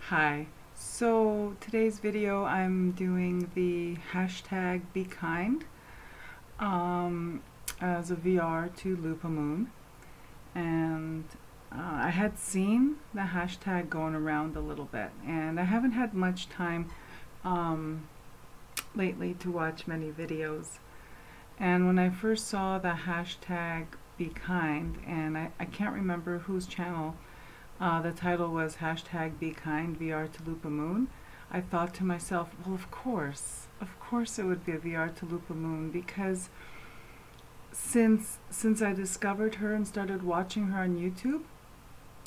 Hi. So today's video I'm doing the hashtag Be Kind as a VR to Lupa Moon, and I had seen the hashtag going around a little bit, and I haven't had much time um, lately to watch many videos. And when I first saw the hashtag Be Kind, and I can't remember whose channel the title was hashtag Be Kind VR to Lupa Moon, I thought to myself, well, of course it would be a VR to Lupa Moon, because since I discovered her and started watching her on YouTube,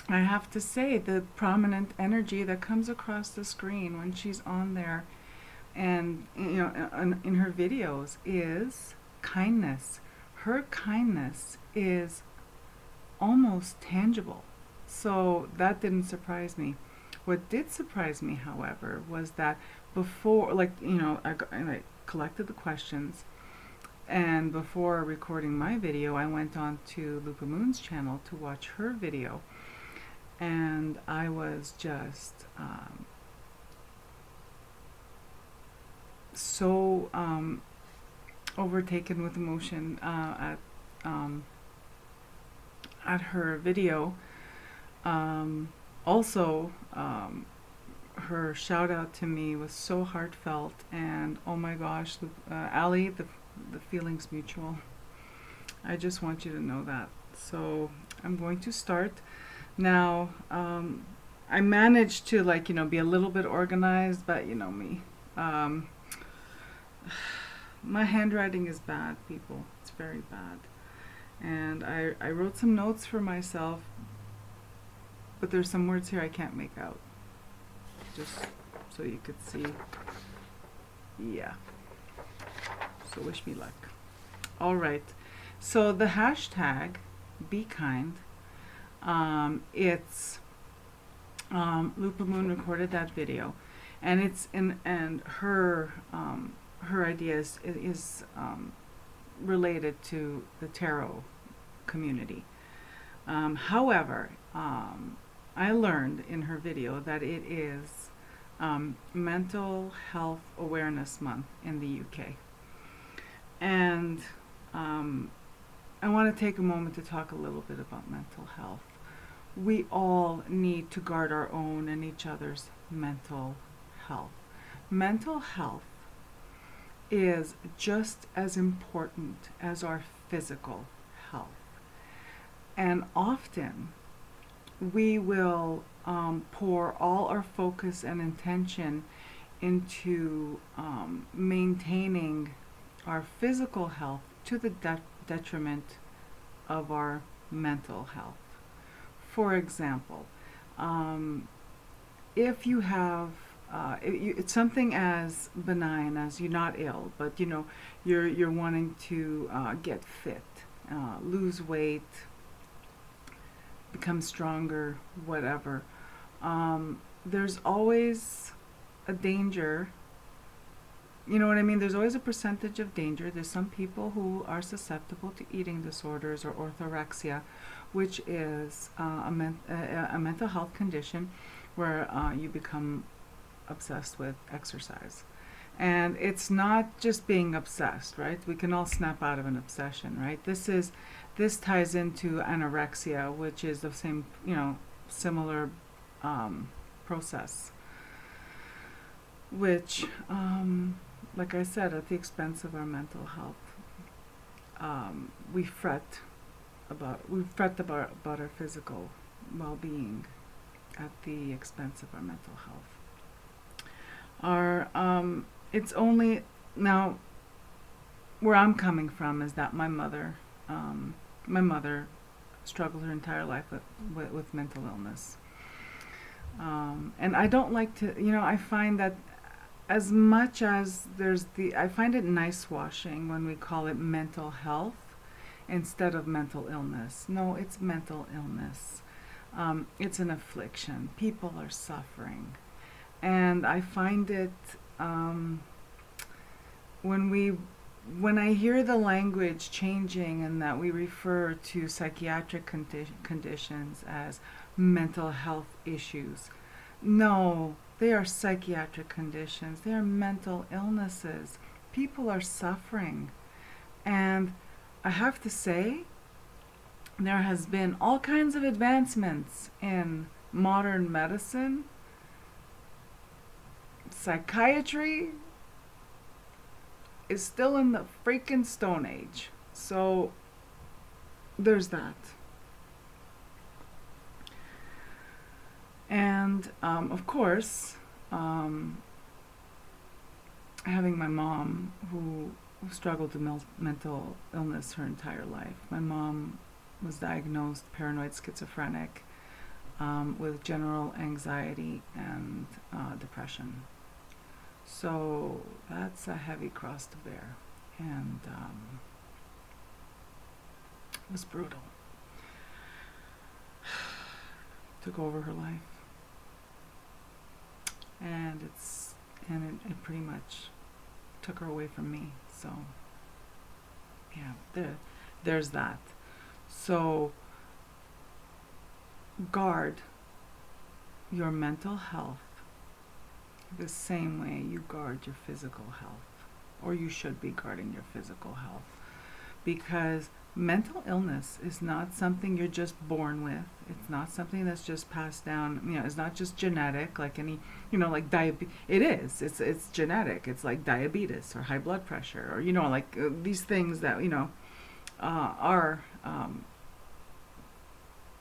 I have to say the prominent energy that comes across the screen when she's on there and in her videos is kindness. Her kindness is almost tangible. So that didn't surprise me. What did surprise me, however, was that before, I collected the questions, and before recording my video, I went on to Lupa Moon's channel to watch her video, and I was just so overtaken with emotion at her video. Also, her shout out to me was so heartfelt, and oh my gosh, Ali, the feeling's mutual. I just want you to know that. So I'm going to start now. I managed to be a little bit organized, but you know me. My handwriting is bad, people. It's very bad. And I wrote some notes for myself, but there's some words here I can't make out. Just so you could see. Yeah. So wish me luck. All right. So the hashtag Be Kind. It's Lupa Moon recorded that video, and her idea is related to the tarot community. However, I learned in her video that it is Mental Health Awareness Month in the UK. And I want to take a moment to talk a little bit about mental health. We all need to guard our own and each other's mental health. Mental health is just as important as our physical health. And often we will pour all our focus and intention into maintaining our physical health to the detriment of our mental health. For example, if you have it's something as benign as you're not ill, but you're wanting to get fit, lose weight, become stronger, whatever. There's always a danger. You know what I mean? There's always a percentage of danger. There's some people who are susceptible to eating disorders or orthorexia, which is a mental health condition where you become obsessed with exercise. And it's not just being obsessed, right? We can all snap out of an obsession, right? This ties into anorexia, which is the same, similar process, which, like I said, at the expense of our mental health. We fret about our physical well-being at the expense of our mental health. It's only now, where I'm coming from is that my mother struggled her entire life with mental illness. And I don't like to, I find that as much as I find it nice washing when we call it mental health instead of mental illness. No, it's mental illness. It's an affliction. People are suffering. And I find it, when I hear the language changing and that we refer to psychiatric conditions as mental health issues, No, they are psychiatric conditions. They are mental illnesses. People are suffering. And I have to say, there has been all kinds of advancements in modern medicine, psychiatry is still in the freaking Stone Age. So there's that. And of course, having my mom who struggled with mental illness her entire life. My mom was diagnosed paranoid schizophrenic with general anxiety and depression. So that's a heavy cross to bear, and it was brutal. Took over her life, and it pretty much took her away from me. So yeah, there's that. So guard your mental health the same way you guard your physical health, or you should be guarding your physical health, because mental illness is not something you're just born with. It's not something that's just passed down. It's not just genetic, like any, like diabetes. It is. It's genetic. It's like diabetes or high blood pressure, or like these things that are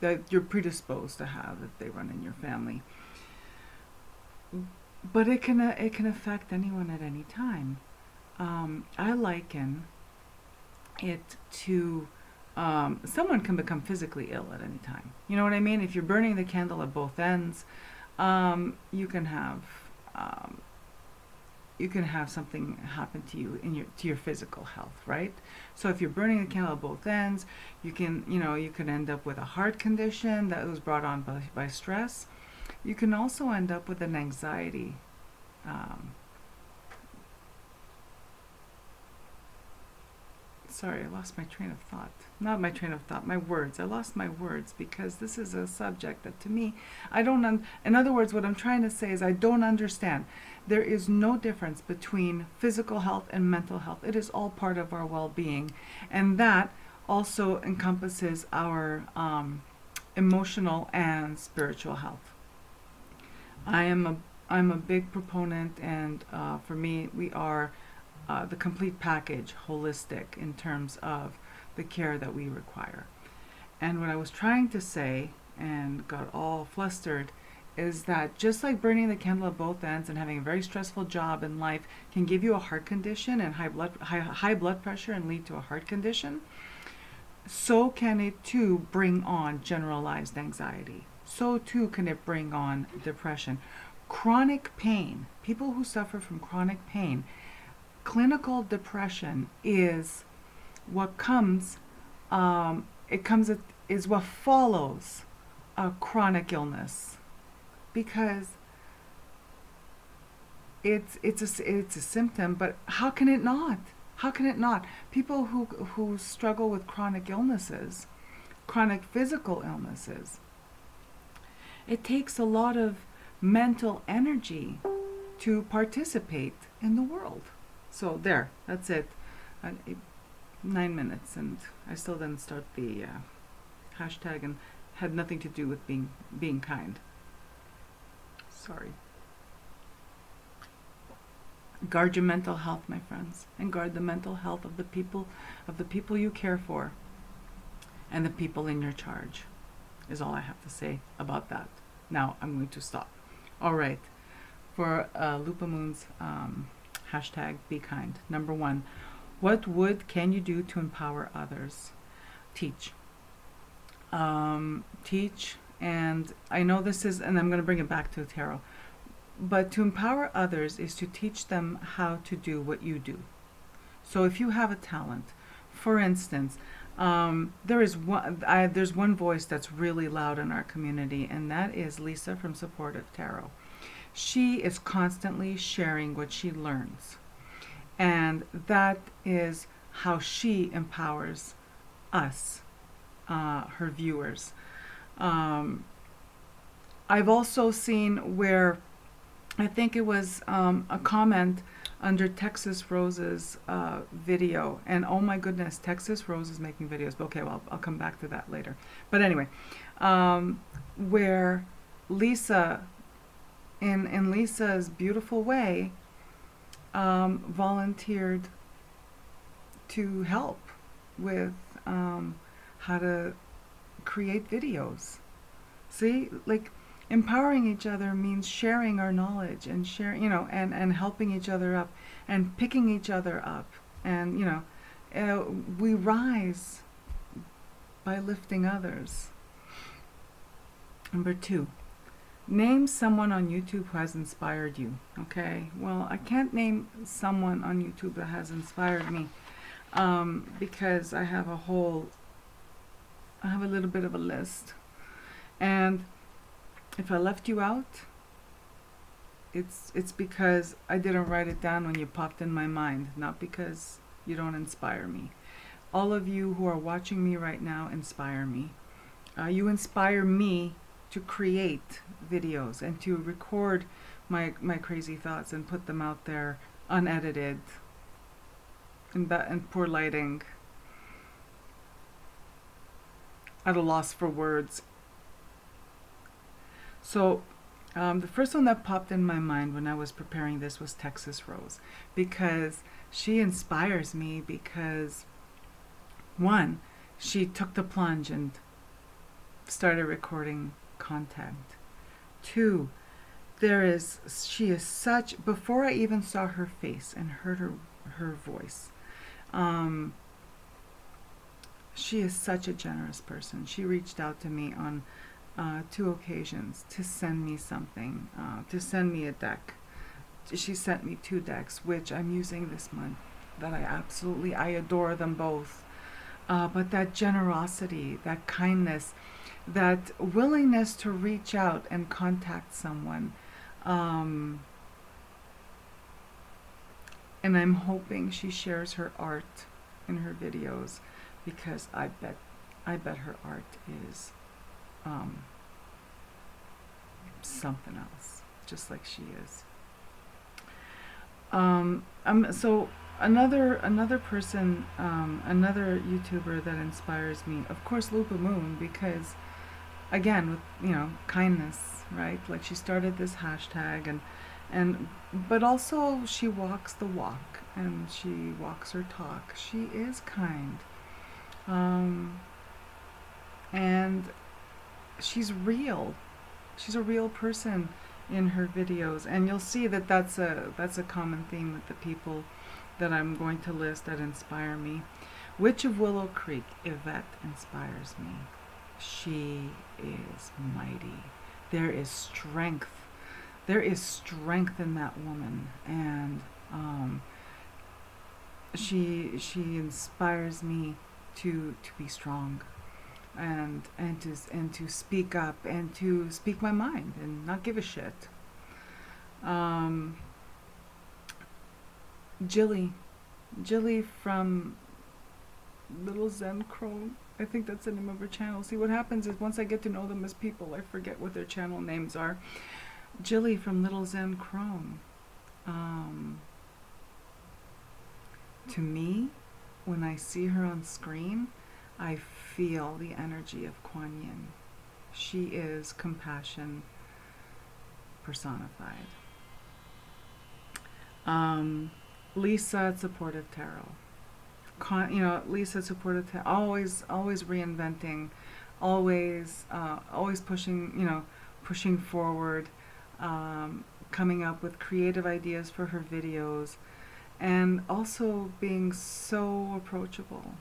that you're predisposed to have if they run in your family. But it can affect anyone at any time. I liken it to someone can become physically ill at any time. You know what I mean? If you're burning the candle at both ends, you can have something happen to you to your physical health, right? So if you're burning the candle at both ends, you can end up with a heart condition that was brought on by stress. You can also end up with an anxiety. Sorry, I lost my train of thought. Not my train of thought, my words. I lost my words because this is a subject that to me, I don't, in other words, what I'm trying to say is I don't understand. There is no difference between physical health and mental health. It is all part of our well-being. And that also encompasses our emotional and spiritual health. I'm a big proponent, and for me, we are the complete package, holistic in terms of the care that we require. And what I was trying to say, and got all flustered, is that just like burning the candle at both ends and having a very stressful job in life can give you a heart condition and high blood pressure and lead to a heart condition, so can it too bring on generalized anxiety. So too can it bring on depression. Chronic pain, people who suffer from chronic pain, clinical depression is what comes, is what follows a chronic illness, because it's a symptom. But how can it not? How can it not? People who struggle with chronic illnesses, chronic physical illnesses, it takes a lot of mental energy to participate in the world. So there, that's it. 9 minutes, and I still didn't start the hashtag, and had nothing to do with being kind. Sorry. Guard your mental health, my friends, and guard the mental health of the people you care for, and the people in your charge. Is all I have to say about that. Now I'm going to stop. All right. For Lupa Moon's hashtag Be Kind. Number 1, what can you do to empower others? Teach. Teach, and I know this is, and I'm going to bring it back to tarot, but to empower others is to teach them how to do what you do. So if you have a talent, for instance, there's one voice that's really loud in our community, and that is Lisa from Supportive Tarot. She is constantly sharing what she learns, and that is how she empowers us, her viewers. I've also seen where I think it was a comment under Texas Rose's video, and oh my goodness, Texas Rose is making videos. But okay, well, I'll come back to that later. But anyway, where Lisa, in Lisa's beautiful way, volunteered to help with how to create videos. See, like, empowering each other means sharing our knowledge and sharing, and helping each other up and picking each other up. And, we rise by lifting others. Number 2, name someone on YouTube who has inspired you. Okay, well, I can't name someone on YouTube that has inspired me because I have a little bit of a list. And if I left you out, it's because I didn't write it down when you popped in my mind, not because you don't inspire me. All of you who are watching me right now inspire me. You inspire me to create videos and to record my crazy thoughts and put them out there unedited, and poor lighting, at a loss for words. So the first one that popped in my mind when I was preparing this was Texas Rose, because she inspires me because, one, she took the plunge and started recording content. 2, she is such, before I even saw her face and heard her voice, she is such a generous person. She reached out to me on 2 occasions to send me something, to send me a deck. She sent me 2 decks, which I'm using this month, that I adore them both. But that generosity, that kindness, that willingness to reach out and contact someone, and I'm hoping she shares her art in her videos, because I bet her art is something else, just like she is. So another person, another YouTuber that inspires me, of course, Lupa Moon, because again, with kindness, right? Like, she started this hashtag, but also she walks the walk and she walks her talk. She is kind, and she's real. She's a real person in her videos, and you'll see that that's a common theme with the people that I'm going to list that inspire me. Witch of Willow Creek, Yvette, inspires me. She is mighty. There is strength. There is strength in that woman, and she inspires me to be strong, and to speak up and to speak my mind and not give a shit. Jilly from Little Zen Crone. I think that's the name of her channel. See, what happens is once I get to know them as people, I forget what their channel names are. Jilly from Little Zen Crone. To me, when I see her on screen, I feel the energy of Kuan Yin. She is compassion personified. Lisa at Supportive Tarot. Lisa at Supportive Tarot, always reinventing, always pushing forward, coming up with creative ideas for her videos, and also being so approachable.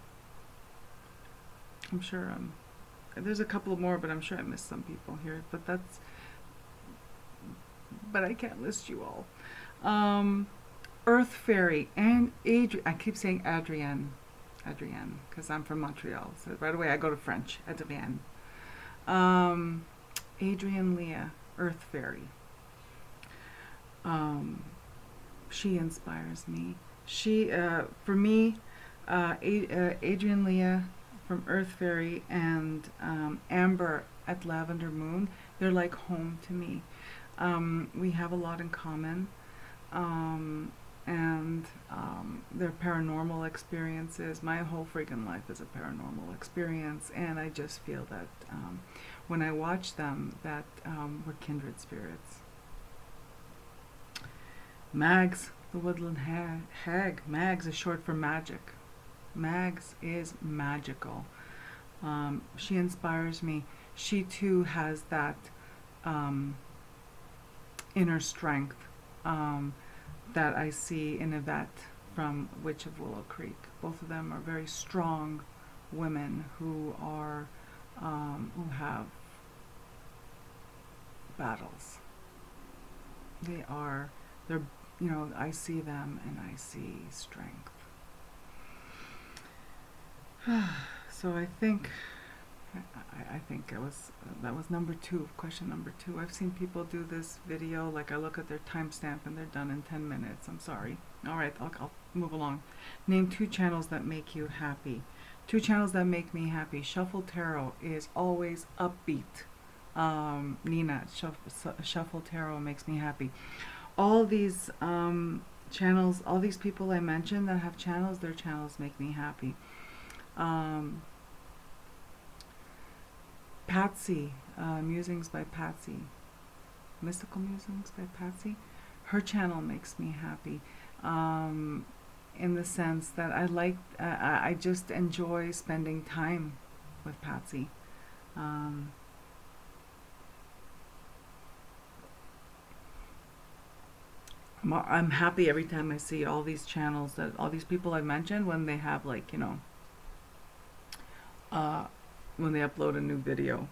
I'm sure there's a couple more, but I'm sure I missed some people here. But I can't list you all. Earth Fairy and I keep saying Adrienne, because I'm from Montreal. So right away I go to French. Adrienne. Adrienne Leah, Earth Fairy. She inspires me. For me, Adrienne Leah from Earth Fairy and Amber at Lavender Moon They're like home to me. We have a lot in common. And their paranormal experiences. My whole freaking life is a paranormal experience, and I just feel that when I watch them, that we're kindred spirits. Mags, the woodland hag. Mags is short for magic. Mags is magical. She inspires me. She too has that inner strength that I see in Yvette from Witch of Willow Creek. Both of them are very strong women who have battles. They're, I see them and I see strength. So I think that was number 2, question number 2. I've seen people do this video, like I look at their timestamp and they're done in 10 minutes. I'm sorry. All right, I'll move along. Name 2 channels that make you happy. 2 channels that make me happy. Shuffle Tarot is always upbeat. Nina, Shuffle Tarot makes me happy. All these channels, all these people I mentioned that have channels, their channels make me happy. Patsy, Musings by Patsy, Mystical Musings by Patsy, her channel makes me happy, in the sense that I just enjoy spending time with Patsy. I'm happy every time I see all these channels, that all these people I mentioned, when they have when they upload a new video.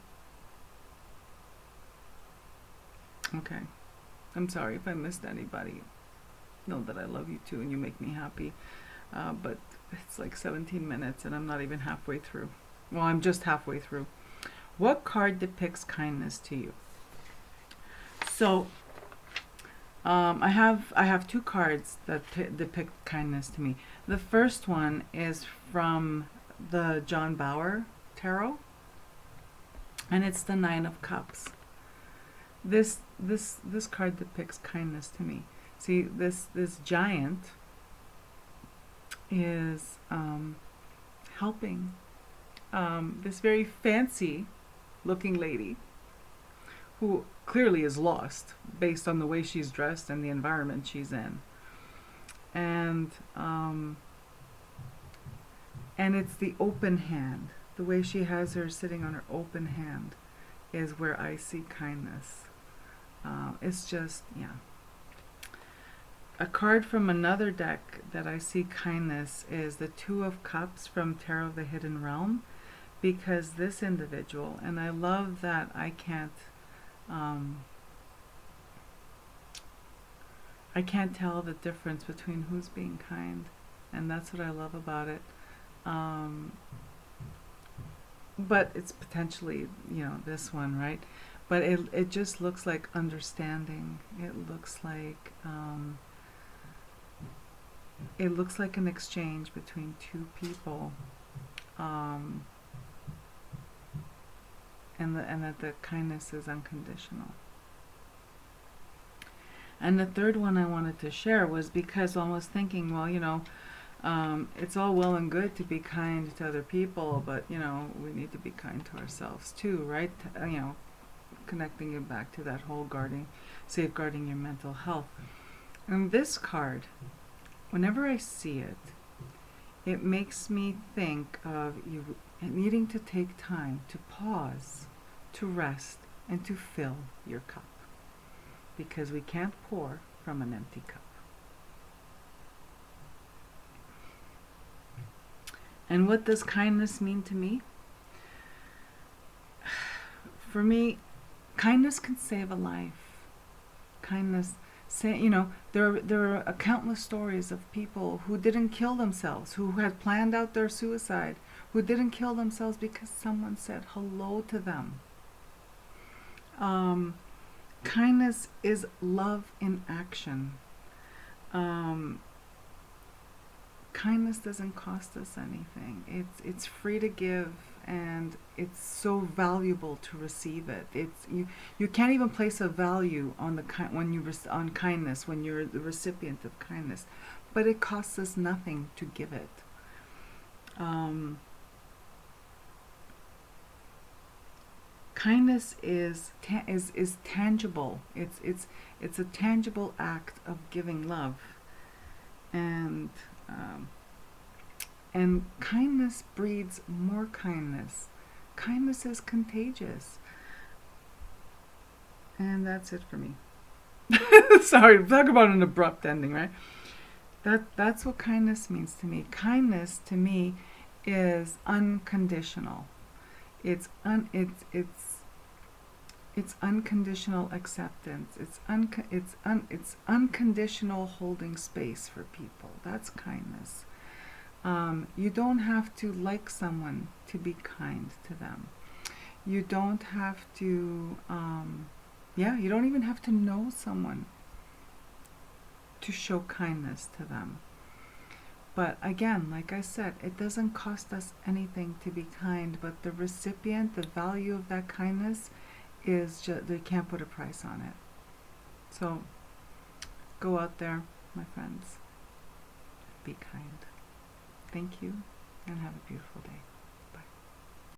Okay. I'm sorry if I missed anybody. Know that I love you too and you make me happy. But it's like 17 minutes and I'm not even halfway through. Well, I'm just halfway through. What card depicts kindness to you? So, I have 2 cards that depict kindness to me. The first one is from the John Bauer Tarot, and it's the 9 of Cups. This card depicts kindness to me. See, this giant is helping this very fancy looking lady who clearly is lost based on the way she's dressed and the environment she's in. And it's the open hand. The way she has her sitting on her open hand is where I see kindness. It's just, yeah. A card from another deck that I see kindness is the 2 of Cups from Tarot of the Hidden Realm, because this individual, and I love that I can't tell the difference between who's being kind, and that's what I love about it. But it's potentially, this one, right? But it just looks like understanding. It looks like an exchange between 2 people, and that the kindness is unconditional. And the third one I wanted to share was because I was thinking, well, it's all well and good to be kind to other people, but we need to be kind to ourselves too, right? Connecting it back to that whole safeguarding your mental health. And this card, whenever I see it, it makes me think of you needing to take time to pause, to rest, and to fill your cup, because we can't pour from an empty cup. And what does kindness mean to me? For me, kindness can save a life. Kindness, there are countless stories of people who didn't kill themselves, who had planned out their suicide, who didn't kill themselves because someone said hello to them. Kindness is love in action. Kindness doesn't cost us anything. It's free to give. and it's so valuable to receive it. It's you can't even place a value on the when you on kindness, when you're the recipient of kindness, but it costs us nothing to give it. Kindness is tangible. It's a tangible act of giving love, and kindness breeds more kindness. Kindness is contagious, and that's it for me. Sorry, talk about an abrupt ending, right? That's what kindness means to me. Kindness to me is unconditional. It's unconditional acceptance. It's unconditional holding space for people. That's kindness. You don't have to like someone to be kind to them. You don't have to, you don't even have to know someone to show kindness to them. But again, like I said, it doesn't cost us anything to be kind, but the recipient, the value of that kindness is just, they can't put a price on it. So go out there, my friends, be kind. Thank you, and have a beautiful day.